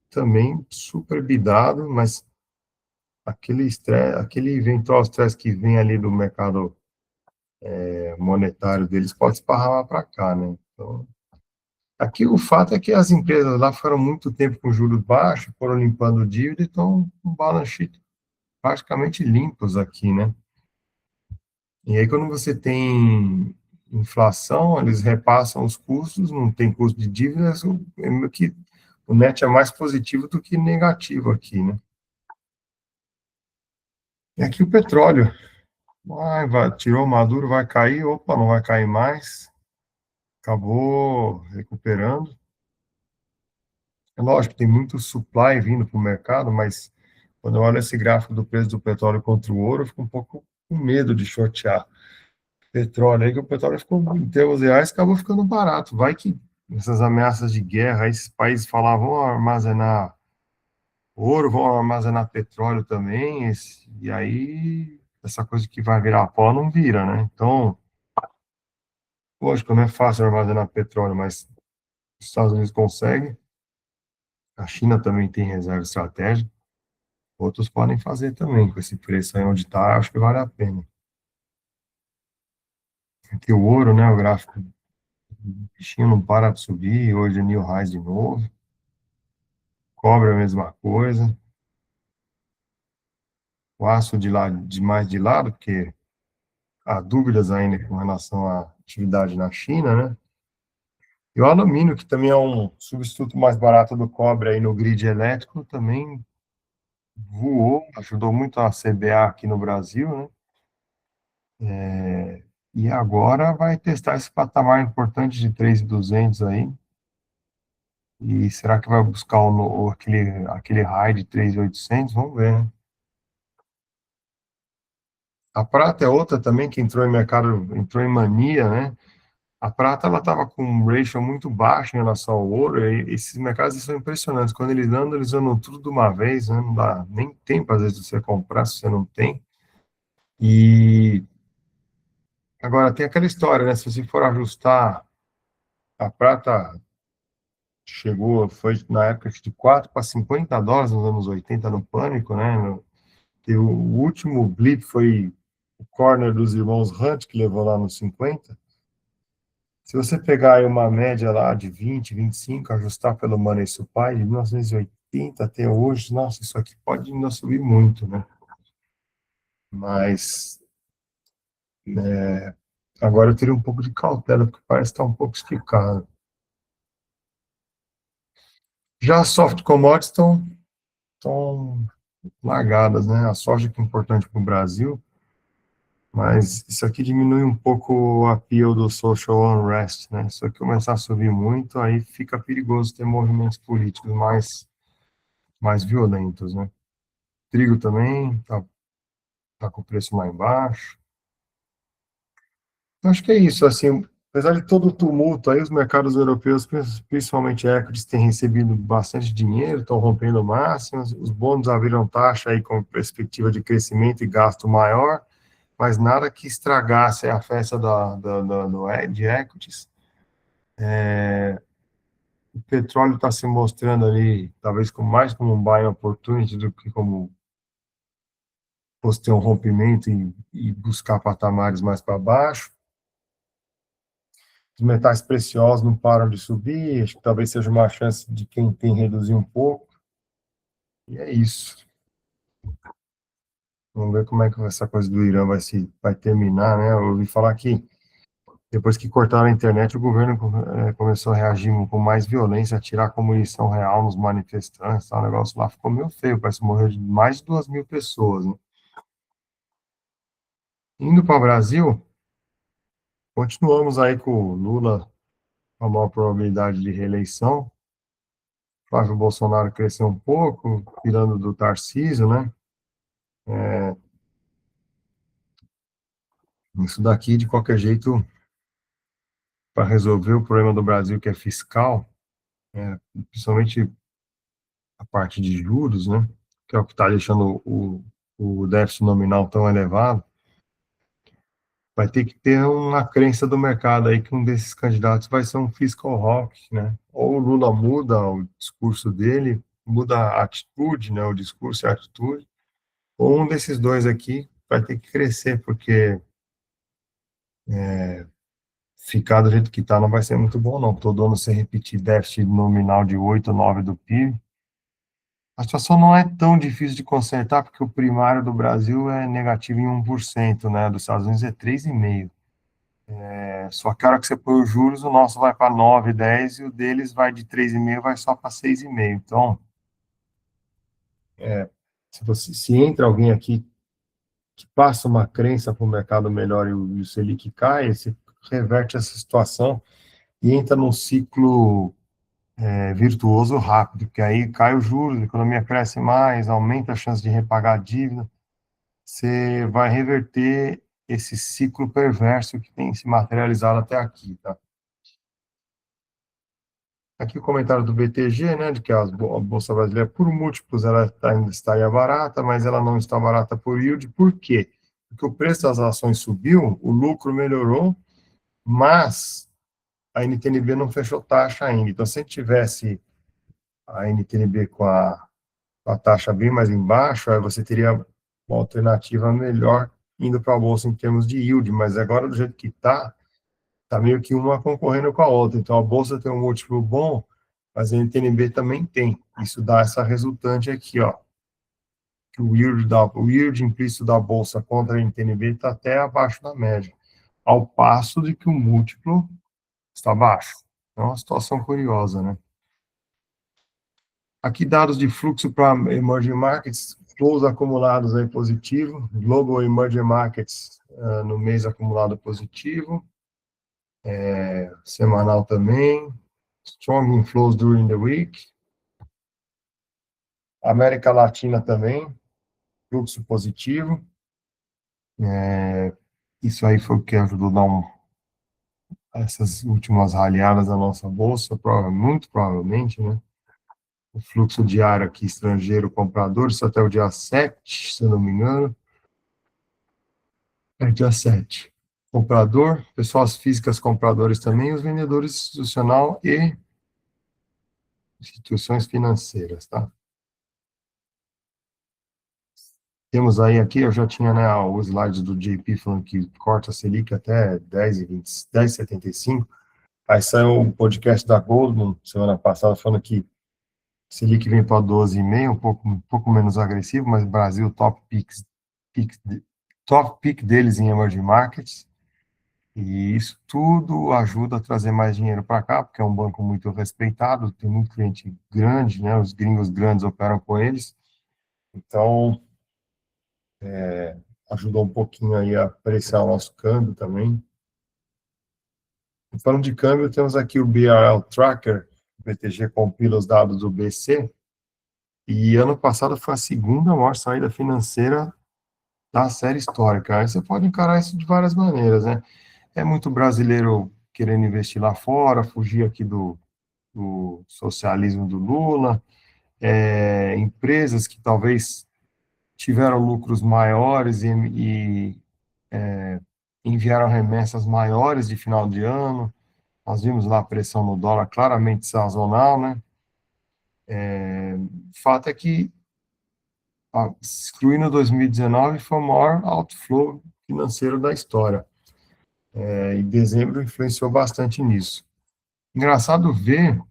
também super bidado, mas aquele estresse, aquele eventual estresse que vem ali do mercado monetário deles pode esparramar para cá, né? Então, aqui o fato é que as empresas lá ficaram muito tempo com juros baixos, foram limpando dívida e estão com balance sheet praticamente limpos aqui, né? E aí quando você tem inflação, eles repassam os custos, não tem custo de dívidas, é meio que o net é mais positivo do que negativo aqui, né? E aqui o petróleo, tirou o Maduro, vai cair, opa, não vai cair mais, acabou recuperando. É lógico, tem muito supply vindo para o mercado, mas quando eu olho esse gráfico do preço do petróleo contra o ouro, eu fico um pouco com medo de shortear petróleo. Aí que o petróleo ficou, em termos reais, acabou ficando barato. Vai que essas ameaças de guerra, aí esses países falavam, vão armazenar ouro, vão armazenar petróleo também, e aí essa coisa que vai virar pó não vira, né? Então, lógico, não é fácil armazenar petróleo, mas os Estados Unidos conseguem, a China também tem reserva estratégica, outros podem fazer também, com esse preço aí onde está, acho que vale a pena. Tem o ouro, né, o gráfico, o bichinho não para de subir, hoje é new highs de novo, cobre a mesma coisa, o aço de lado, de mais de lado, porque há dúvidas ainda com relação à atividade na China, né? E o alumínio, que também é um substituto mais barato do cobre aí no grid elétrico, também voou, ajudou muito a CBA aqui no Brasil, né? E agora vai testar esse patamar importante de 3.200 aí. E será que vai buscar aquele high de 3.800? Vamos ver, né? A prata é outra também que entrou em mercado, entrou em mania, né? A prata ela estava com um ratio muito baixo em relação ao ouro, e esses mercados são impressionantes. Quando eles andam tudo de uma vez, né? Não dá nem tempo, às vezes, de você comprar se você não tem. E agora tem aquela história, né? Se você for ajustar, a prata chegou, foi na época de 4 para US$ 50 nos anos 80 no pânico, né? O último blip foi o corner dos irmãos Hunt, que levou lá nos 50. Se você pegar aí uma média lá de 20, 25, ajustar pelo Money Supply, de 1980 até hoje, nossa, isso aqui pode ainda subir muito, né? Mas agora eu teria um pouco de cautela, porque parece estar um pouco esticado. Já as soft commodities estão largadas, né? A soja que é importante para o Brasil, mas isso aqui diminui um pouco o apelo do social unrest, né? Se aqui começar a subir muito, aí fica perigoso ter movimentos políticos mais violentos, né? Trigo também tá com o preço lá embaixo. Acho que é isso, assim, apesar de todo o tumulto aí, os mercados europeus, principalmente equities, têm recebido bastante dinheiro, estão rompendo máximas, os bônus abriram taxa aí com perspectiva de crescimento e gasto maior, mas nada que estragasse a festa de equities. O petróleo está se mostrando ali, talvez mais como um buying opportunity do que como fosse ter um rompimento e buscar patamares mais para baixo. Os metais preciosos não param de subir, acho que talvez seja uma chance de quem tem reduzir um pouco. E é isso. Vamos ver como é que essa coisa do Irã vai terminar, né? Eu ouvi falar que depois que cortaram a internet, o governo começou a reagir com mais violência, a tirar a munição real nos manifestantes, tá? O negócio lá ficou meio feio, parece que morreu mais de 2.000 pessoas, né? Indo para o Brasil, continuamos aí com o Lula com a maior probabilidade de reeleição. Flávio Bolsonaro cresceu um pouco, tirando do Tarcísio, né? Isso daqui, de qualquer jeito, para resolver o problema do Brasil, que é fiscal, principalmente a parte de juros, né? Que é o que está deixando o déficit nominal tão elevado, vai ter que ter uma crença do mercado aí que um desses candidatos vai ser um fiscal hawk, né? Ou o Lula muda o discurso dele, muda a atitude, né? O discurso e a atitude, ou um desses dois aqui vai ter que crescer, porque ficar do jeito que está não vai ser muito bom, não. Todo ano você repetir déficit nominal de 8 ou 9 do PIB. A situação não é tão difícil de consertar, porque o primário do Brasil é negativo em 1%, né? Dos Estados Unidos é 3,5%. Só que a hora que você põe os juros, o nosso vai para 9, 10, e o deles vai de 3,5, vai só para 6,5. Então, se entra alguém aqui que passa uma crença para o mercado melhor e o Selic cai, você reverte essa situação e entra num ciclo virtuoso rápido, porque aí cai os juros, a economia cresce mais, aumenta a chance de repagar a dívida, você vai reverter esse ciclo perverso que tem se materializado até aqui, tá? Aqui o comentário do BTG, né, de que a Bolsa Brasileira, por múltiplos, ela ainda estaria barata, mas ela não está barata por yield. Por quê? Porque o preço das ações subiu, o lucro melhorou, mas a NTNB não fechou taxa ainda. Então, se a gente tivesse a NTNB com a taxa bem mais embaixo, aí você teria uma alternativa melhor indo para a Bolsa em termos de yield, mas agora, do jeito que está meio que uma concorrendo com a outra. Então, a Bolsa tem um múltiplo bom, mas a NTNB também tem. Isso dá essa resultante aqui, ó, que o yield implícito da Bolsa contra a NTNB está até abaixo da média, ao passo de que o múltiplo está baixo. É uma situação curiosa, né? Aqui dados de fluxo para emerging markets, flows acumulados aí positivo, Global Emerging Markets no mês acumulado positivo, semanal também, strong inflows during the week, América Latina também, fluxo positivo, isso aí foi o que ajudou a dar essas últimas ralhadas da nossa bolsa, muito provavelmente, né? O fluxo diário aqui estrangeiro comprador, isso até o dia 7, se eu não me engano. É dia 7. Comprador, pessoas físicas compradores também, os vendedores institucional e instituições financeiras, tá? Temos aí aqui, eu já tinha, né, o slide do JP falando que corta a Selic até 10,20, 10,75. Aí saiu o podcast da Goldman semana passada falando que Selic vem para 12,5, um pouco menos agressivo, mas Brasil top pick deles em emerging markets. E isso tudo ajuda a trazer mais dinheiro para cá, porque é um banco muito respeitado, tem muito cliente grande, né? Os gringos grandes operam com eles. Então, ajudou um pouquinho aí a apreciar o nosso câmbio também. E falando de câmbio, temos aqui o BRL Tracker, o BTG compila os dados do BC, e ano passado foi a segunda maior saída financeira da série histórica. Aí você pode encarar isso de várias maneiras, né? É muito brasileiro querendo investir lá fora, fugir aqui do socialismo do Lula, empresas que talvez tiveram lucros maiores e enviaram remessas maiores de final de ano. Nós vimos lá a pressão no dólar claramente sazonal, né? O fato é que, excluindo 2019, foi o maior outflow financeiro da história. E dezembro influenciou bastante nisso. Engraçado ver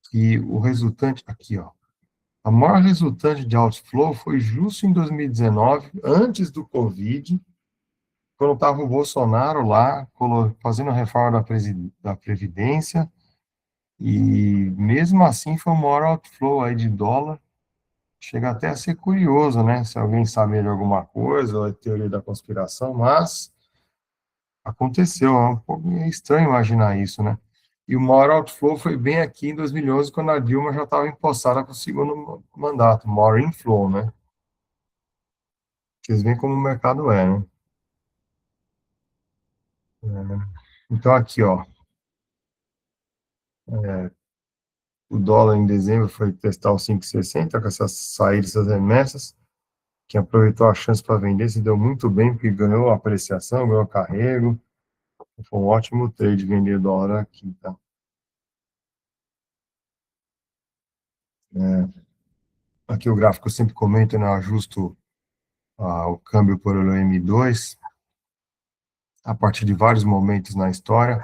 que o resultante, aqui, ó, a maior resultante de outflow foi justo em 2019, antes do Covid, quando estava o Bolsonaro lá, fazendo a reforma da Previdência, e mesmo assim foi o maior outflow aí de dólar. Chega até a ser curioso, né? Se alguém sabe de alguma coisa, ou é teoria da conspiração, mas aconteceu. É um pouco estranho imaginar isso, né? E o maior outflow foi bem aqui em 2011, quando a Dilma já estava empossada com o segundo mandato, o maior inflow, né? Vocês veem como o mercado é, né? Então, aqui, ó, o dólar em dezembro foi testar os 5,60 com essas saídas, essas remessas. Quem aproveitou a chance para vender se deu muito bem, porque ganhou apreciação, ganhou carrego. Foi um ótimo trade vender dólar aqui, tá? Aqui o gráfico eu sempre comento, né? Eu ajusto o câmbio por M2 a partir de vários momentos na história.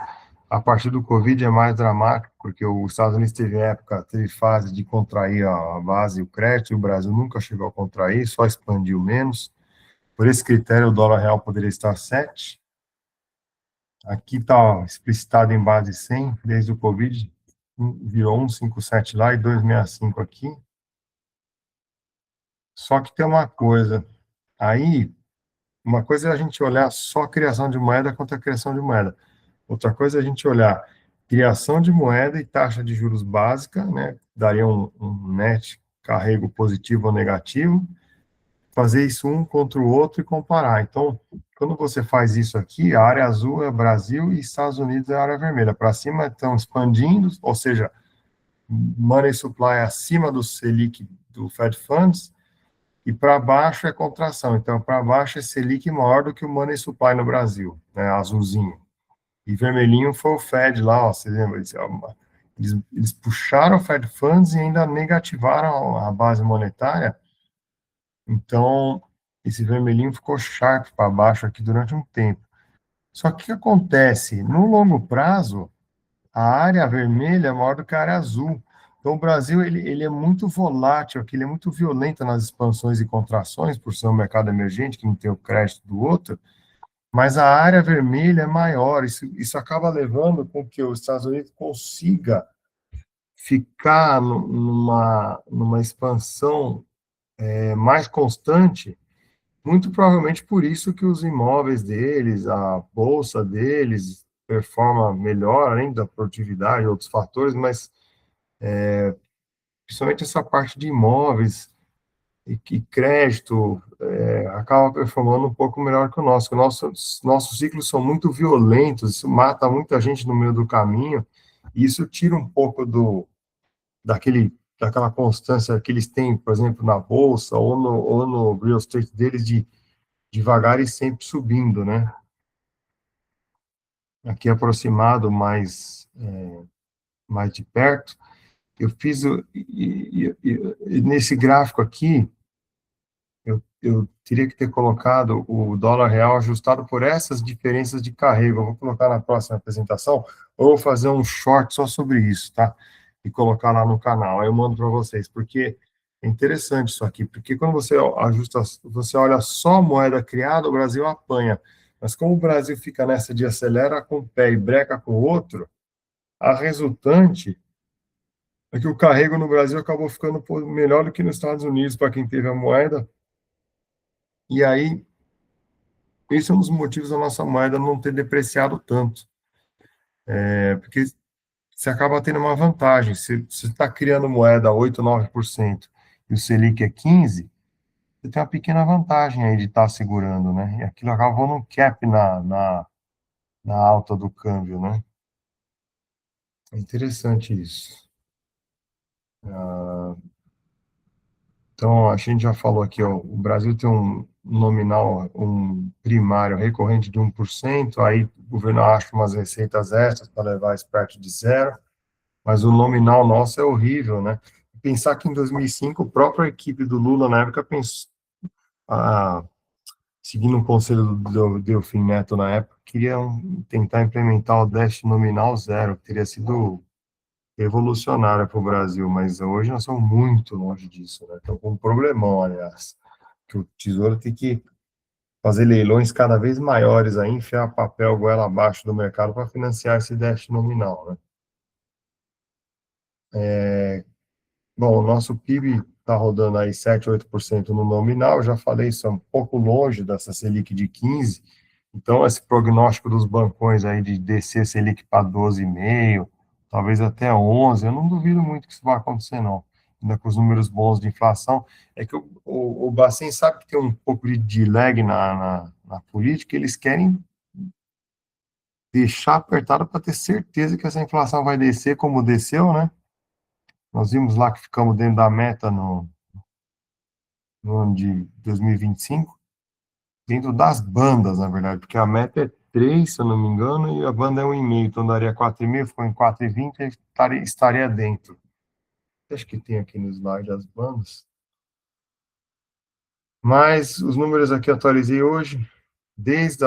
A partir do Covid é mais dramático, porque os Estados Unidos teve fase de contrair a base e o crédito, e o Brasil nunca chegou a contrair, só expandiu menos. Por esse critério, o dólar real poderia estar 7. Aqui está explicitado em base 100, desde o Covid, virou 1,57 lá e 2,65 aqui. Só que tem uma coisa, aí, uma coisa é a gente olhar só a criação de moeda contra a criação de moeda. Outra coisa é a gente olhar criação de moeda e taxa de juros básica, né? Daria um net carrego positivo ou negativo, fazer isso um contra o outro e comparar. Então, quando você faz isso aqui, a área azul é Brasil e Estados Unidos é a área vermelha. Para cima estão expandindo, ou seja, money supply acima do Selic do Fed Funds, e para baixo é contração. Então, para baixo é Selic maior do que o money supply no Brasil, né, azulzinho. E vermelhinho foi o Fed lá, ó, você lembra? Eles puxaram o Fed Funds e ainda negativaram a base monetária. Então, esse vermelhinho ficou sharp para baixo aqui durante um tempo. Só que o que acontece? No longo prazo, a área vermelha é maior do que a área azul. Então, o Brasil ele é muito volátil, aqui, ele é muito violento nas expansões e contrações, por ser um mercado emergente, que não tem o crédito do outro, mas a área vermelha é maior. Isso acaba levando com que os Estados Unidos consiga ficar numa expansão mais constante, muito provavelmente por isso que os imóveis deles, a bolsa deles, performa melhor, além da produtividade e outros fatores, mas principalmente essa parte de imóveis, e crédito acaba performando um pouco melhor que o nosso. Nossos ciclos são muito violentos, isso mata muita gente no meio do caminho, e isso tira um pouco daquela constância que eles têm, por exemplo, na bolsa ou no real estate deles de devagar e sempre subindo, né? Aqui aproximado mais de perto, eu fiz nesse gráfico aqui, eu teria que ter colocado o dólar real ajustado por essas diferenças de carrego. Eu vou colocar na próxima apresentação, ou vou fazer um short só sobre isso, tá? E colocar lá no canal. Aí eu mando para vocês, porque é interessante isso aqui, porque quando você ajusta, você olha só a moeda criada, o Brasil apanha. Mas como o Brasil fica nessa de acelera com um pé e breca com o outro, a resultante é que o carrego no Brasil acabou ficando melhor do que nos Estados Unidos para quem teve a moeda. E aí esse é um dos motivos da nossa moeda não ter depreciado tanto, porque você acaba tendo uma vantagem. Se você está criando moeda a 8, 9% e o Selic é 15%, você tem uma pequena vantagem aí de estar segurando, né? E aquilo acabou no cap na alta do câmbio, né? É interessante isso. Então, a gente já falou aqui, ó, o Brasil tem um nominal, um primário recorrente de 1%, aí o governo acha umas receitas extras para levar isso perto de zero, mas o nominal nosso é horrível, né? Pensar que em 2005, a própria equipe do Lula, na época, ah, seguindo o conselho do Delfim Neto na época, queriam tentar implementar o déficit nominal zero, que teria sido revolucionário para o Brasil, mas hoje nós estamos muito longe disso, né? Estamos com um problemão, aliás, que o Tesouro tem que fazer leilões cada vez maiores aí, enfiar papel goela abaixo do mercado para financiar esse déficit nominal, né? Bom, o nosso PIB está rodando aí 7, 8% no nominal, já falei, isso é um pouco longe dessa Selic de 15, então esse prognóstico dos bancões aí de descer Selic para 12,5, talvez até 11, eu não duvido muito que isso vai acontecer, não. Ainda com os números bons de inflação, é que o Bacen sabe que tem um pouco de lag na política, eles querem deixar apertado para ter certeza que essa inflação vai descer como desceu, né? Nós vimos lá que ficamos dentro da meta no ano de 2025, dentro das bandas, na verdade, porque a meta é 3, se eu não me engano, e a banda é 1,5, então daria 4,5, ficou em 4,20, estaria dentro. Acho que tem aqui no slide as bandas. Mas os números aqui eu atualizei hoje, desde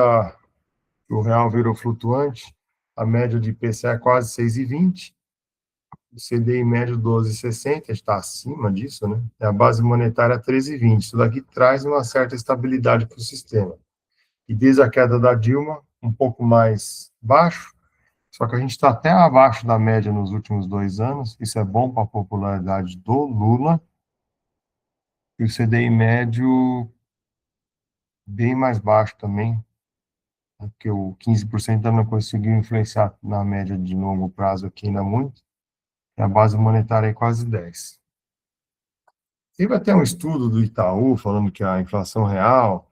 que o real virou flutuante, a média de IPCA é quase 6,20, o CDI médio 12,60, está acima disso, né? A base monetária 13,20. Isso daqui traz uma certa estabilidade para o sistema. E desde a queda da Dilma, um pouco mais baixo, só que a gente está até abaixo da média nos últimos 2 anos, isso é bom para a popularidade do Lula, e o CDI médio bem mais baixo também, né, porque o 15% ainda não conseguiu influenciar na média de longo prazo aqui ainda muito, e a base monetária é quase 10. Teve até um estudo do Itaú falando que a inflação real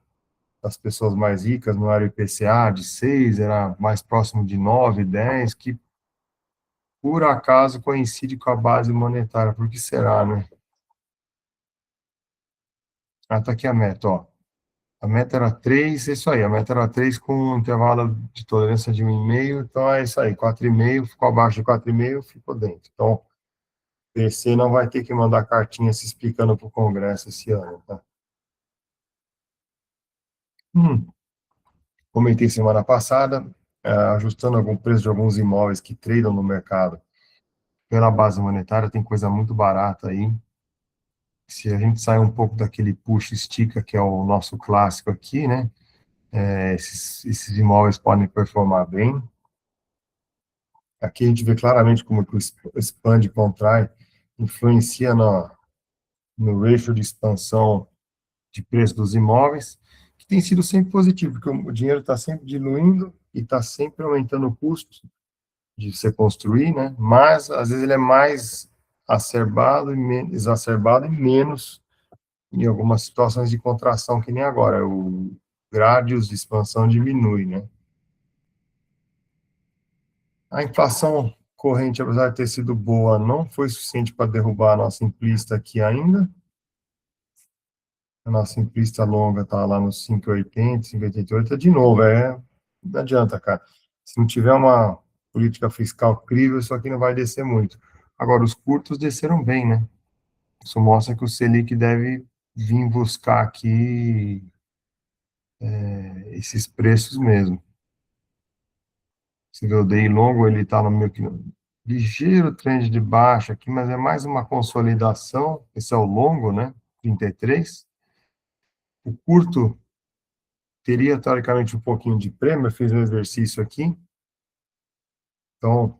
das pessoas mais ricas não era o IPCA de 6, era mais próximo de 9, 10, que por acaso coincide com a base monetária. Por que será, né? Ah, tá aqui a meta, ó. A meta era 3, é isso aí, a meta era 3 com um intervalo de tolerância de 1,5, então é isso aí, 4,5, ficou abaixo de 4,5, ficou dentro. Então, o PC não vai ter que mandar cartinha se explicando para o Congresso esse ano, tá? Hum, Comentei semana passada, ajustando algum preço de alguns imóveis que tradam no mercado pela base monetária, tem coisa muito barata aí. Se a gente sai um pouco daquele puxa estica, que é o nosso clássico aqui, né? Esses imóveis podem performar bem. Aqui a gente vê claramente como que o expande e contrai influencia no ratio de expansão de preço dos imóveis, que tem sido sempre positivo, porque o dinheiro está sempre diluindo e está sempre aumentando o custo de você construir, né? Mas às vezes ele é mais exacerbado e menos em algumas situações de contração, que nem agora, o grádios de expansão diminui, né? A inflação corrente, apesar de ter sido boa, não foi suficiente para derrubar a nossa implista aqui ainda. A nossa implista longa está lá nos 5,80, 5,88. De novo, não adianta, cara. Se não tiver uma política fiscal crível, isso aqui não vai descer muito. Agora, os curtos desceram bem, né? Isso mostra que o Selic deve vir buscar aqui esses preços mesmo. Você vê o DI longo, ele está no meio que ligeiro trend de baixa aqui, mas é mais uma consolidação. Esse é o longo, né? 33. O curto teria, teoricamente, um pouquinho de prêmio. Eu fiz um exercício aqui. Então,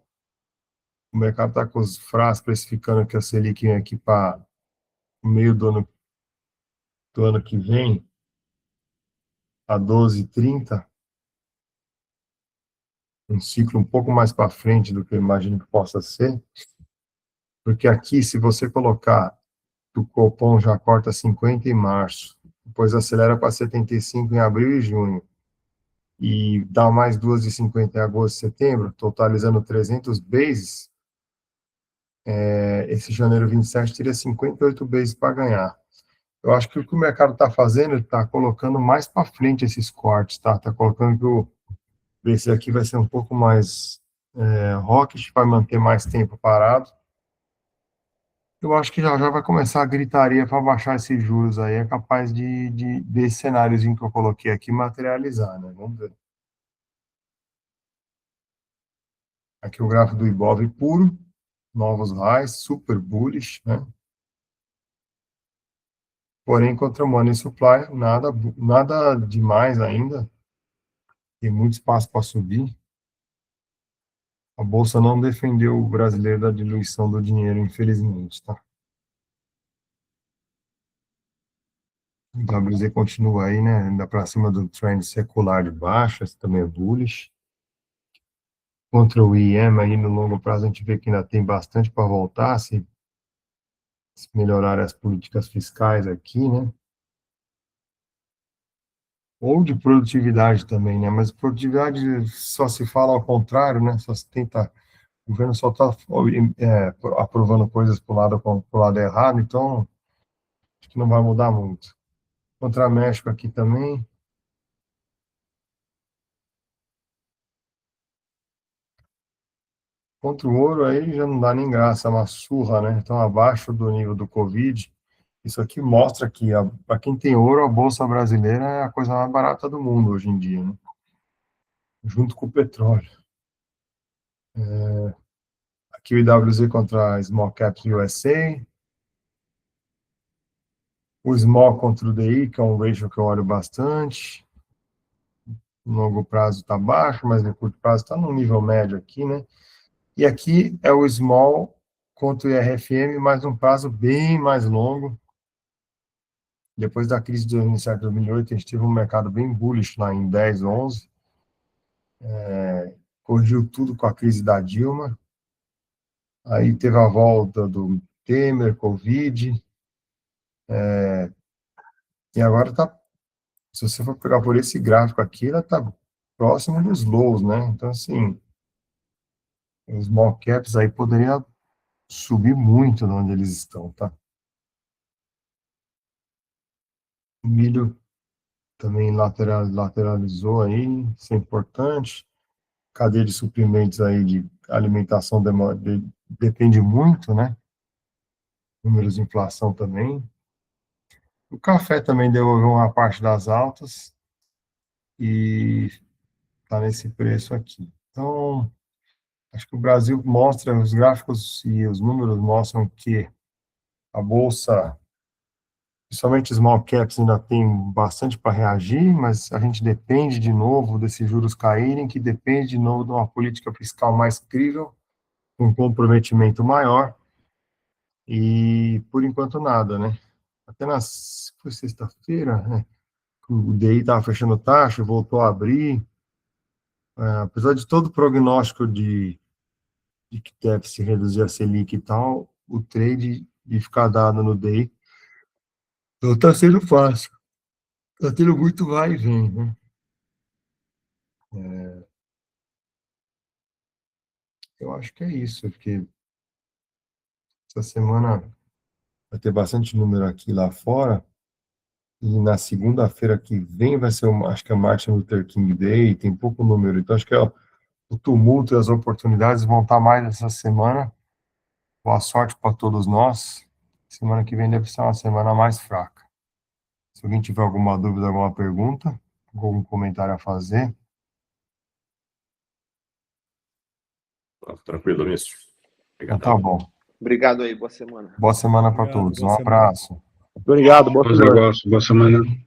o mercado está com os FRAs precificando que a Selic vem aqui para o meio do ano que vem, a 12,30, um ciclo um pouco mais para frente do que eu imagino que possa ser, porque aqui, se você colocar o Copom já corta 50 em março, depois acelera para 75 em abril e junho, e dá mais 2,50 em agosto e setembro, totalizando 300 bases, esse janeiro 27 teria 58 bases para ganhar. Eu acho que o que o mercado está fazendo, ele está colocando mais para frente esses cortes, tá? Está colocando que esse aqui vai ser um pouco mais hawkish, vai manter mais tempo parado. Eu acho que já já vai começar a gritaria para baixar esses juros aí, é capaz desse cenáriozinho que eu coloquei aqui materializar, né? Vamos ver. Aqui o gráfico do Ibov puro, novos highs, super bullish, né? Porém, contra Money Supply, nada demais ainda, tem muito espaço para subir. A Bolsa não defendeu o brasileiro da diluição do dinheiro, infelizmente, tá? O WZ continua aí, né? Ainda para cima do trend secular de baixa, esse também é bullish. Contra o IEM aí no longo prazo, a gente vê que ainda tem bastante para voltar, se melhorar as políticas fiscais aqui, né? Ou de produtividade também, né? Mas produtividade só se fala ao contrário, né? Só se tenta, o governo só está aprovando coisas pro lado errado, então acho que não vai mudar muito. Contra México aqui também. Contra o ouro aí já não dá nem graça, é uma surra, né? Então, abaixo do nível do Covid. Isso aqui mostra que, para quem tem ouro, a Bolsa Brasileira é a coisa mais barata do mundo hoje em dia, né? Junto com o petróleo. Aqui o IWZ contra a Small Caps USA. O Small contra o DI, que é um ratio que eu olho bastante. No longo prazo está baixo, mas no curto prazo está no nível médio aqui, né? E aqui é o Small contra o IRFM, mas um prazo bem mais longo. Depois da crise de 2007, 2008, a gente teve um mercado bem bullish lá em 10, 11. Corrigiu tudo com a crise da Dilma. Aí teve a volta do Temer, Covid. E agora tá, se você for pegar por esse gráfico aqui, ela tá próximo dos lows, né? Então, assim, os small caps aí poderiam subir muito de onde eles estão, tá? O milho também lateralizou aí, isso é importante. Cadeia de suprimentos aí de alimentação depende muito, né? Números de inflação também. O café também devolveu uma parte das altas e está nesse preço aqui. Então, acho que o Brasil mostra, os gráficos e os números mostram que a bolsa, principalmente small caps, ainda tem bastante para reagir, mas a gente depende de novo desses juros caírem, que depende de novo de uma política fiscal mais crível, um comprometimento maior, e por enquanto nada, né? Apenas foi sexta-feira, né? O DI estava fechando taxa, voltou a abrir, apesar de todo o prognóstico de que deve se reduzir a Selic e tal, o trade de ficar dado no DI Então está sendo fácil. Está tendo muito vai e vem, né? Eu acho que é isso, porque essa semana vai ter bastante número aqui lá fora, e na segunda-feira que vem vai ser, acho que é Martin Luther King Day, tem pouco número, então acho que o tumulto e as oportunidades vão estar mais essa semana. Boa sorte para todos nós. Semana que vem deve ser uma semana mais fraca. Se alguém tiver alguma dúvida, alguma pergunta, algum comentário a fazer. Tranquilo, ministro. Então tá bom. Obrigado aí, boa semana. Boa semana para todos. Um abraço. Obrigado, boa semana. Boa semana.